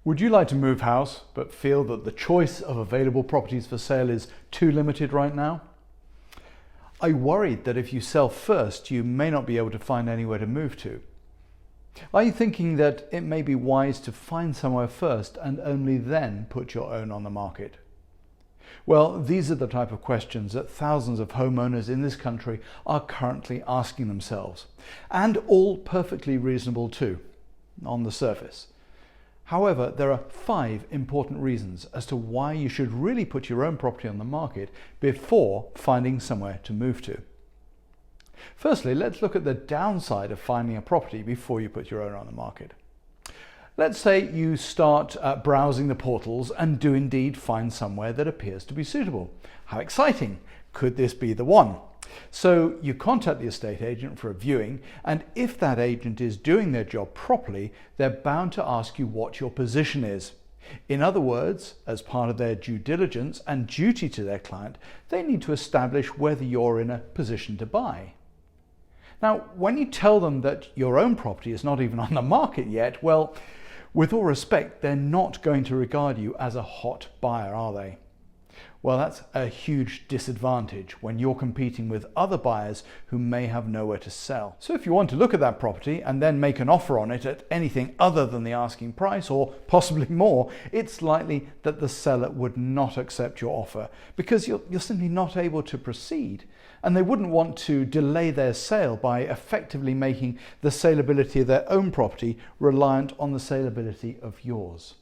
Would you like to move house but feel that the choice of available properties for sale is too limited right now? Are you worried that if you sell first, you may not be able to find anywhere to move to? Are you thinking that it may be wise to find somewhere first and only then put your own on the market? Well, these are the type of questions that thousands of homeowners in this country are currently asking themselves, and all perfectly reasonable too, on the surface. However, there are 5 important reasons as to why you should really put your own property on the market before finding somewhere to move to. Firstly, let's look at the downside of finding a property before you put your own on the market. Let's say you start browsing the portals and do indeed find somewhere that appears to be suitable. How exciting! Could this be the one? So you contact the estate agent for a viewing, and if that agent is doing their job properly, they're bound to ask you what your position is. In other words, as part of their due diligence and duty to their client, they need to establish whether you're in a position to buy. Now, when you tell them that your own property is not even on the market yet, well, with all respect, they're not going to regard you as a hot buyer, are they? Well, that's a huge disadvantage when you're competing with other buyers who may have nowhere to sell. So if you want to look at that property and then make an offer on it at anything other than the asking price, or possibly more, it's likely that the seller would not accept your offer because you're simply not able to proceed. And they wouldn't want to delay their sale by effectively making the saleability of their own property reliant on the saleability of yours.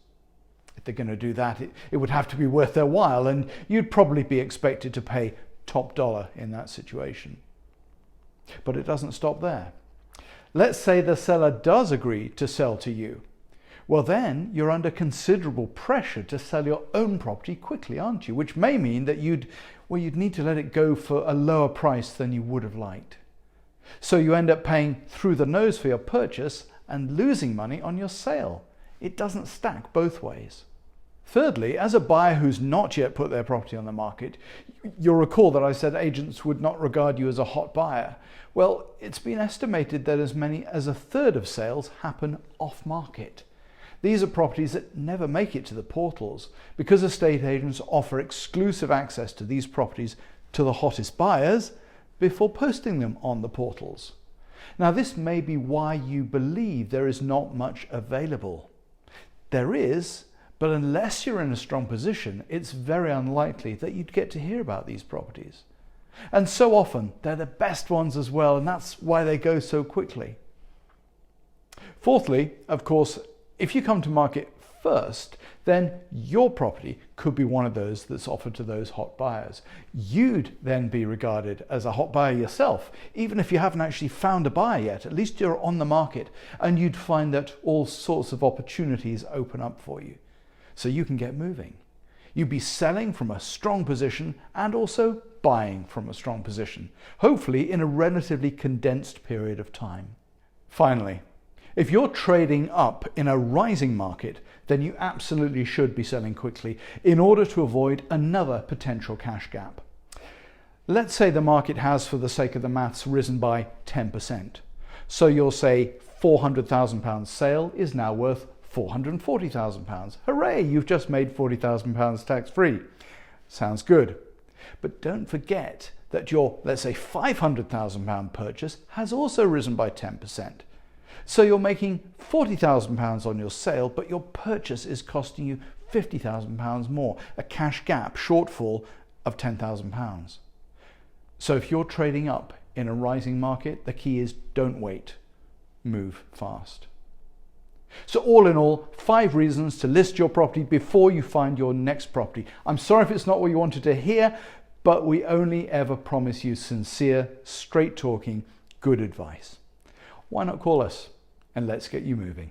If they're going to do that, it would have to be worth their while, and you'd probably be expected to pay top dollar in that situation. But it doesn't stop there. Let's say the seller does agree to sell to you. Well, then you're under considerable pressure to sell your own property quickly, aren't you? Which may mean that you'd need to let it go for a lower price than you would have liked. So you end up paying through the nose for your purchase and losing money on your sale. It doesn't stack both ways. Thirdly, as a buyer who's not yet put their property on the market, you'll recall that I said agents would not regard you as a hot buyer. Well, it's been estimated that as many as a third of sales happen off-market. These are properties that never make it to the portals because estate agents offer exclusive access to these properties to the hottest buyers before posting them on the portals. Now, this may be why you believe there is not much available. There is, but unless you're in a strong position, it's very unlikely that you'd get to hear about these properties. And so often, they're the best ones as well, and that's why they go so quickly. Fourthly, of course, if you come to market first, then your property could be one of those that's offered to those hot buyers. You'd then be regarded as a hot buyer yourself, even if you haven't actually found a buyer yet. At least you're on the market, and you'd find that all sorts of opportunities open up for you, so you can get moving. You'd be selling from a strong position and also buying from a strong position, hopefully in a relatively condensed period of time. Finally, if you're trading up in a rising market, then you absolutely should be selling quickly in order to avoid another potential cash gap. Let's say the market has, for the sake of the maths, risen by 10%. So you'll say £400,000 sale is now worth £440,000. Hooray, you've just made £40,000 tax-free. Sounds good. But don't forget that your, let's say, £500,000 purchase has also risen by 10%. So you're making £40,000 on your sale, but your purchase is costing you £50,000 more, a cash gap shortfall of £10,000. So if you're trading up in a rising market, the key is don't wait, move fast. So all in all, 5 reasons to list your property before you find your next property. I'm sorry if it's not what you wanted to hear, but we only ever promise you sincere, straight talking, good advice. Why not call us and let's get you moving?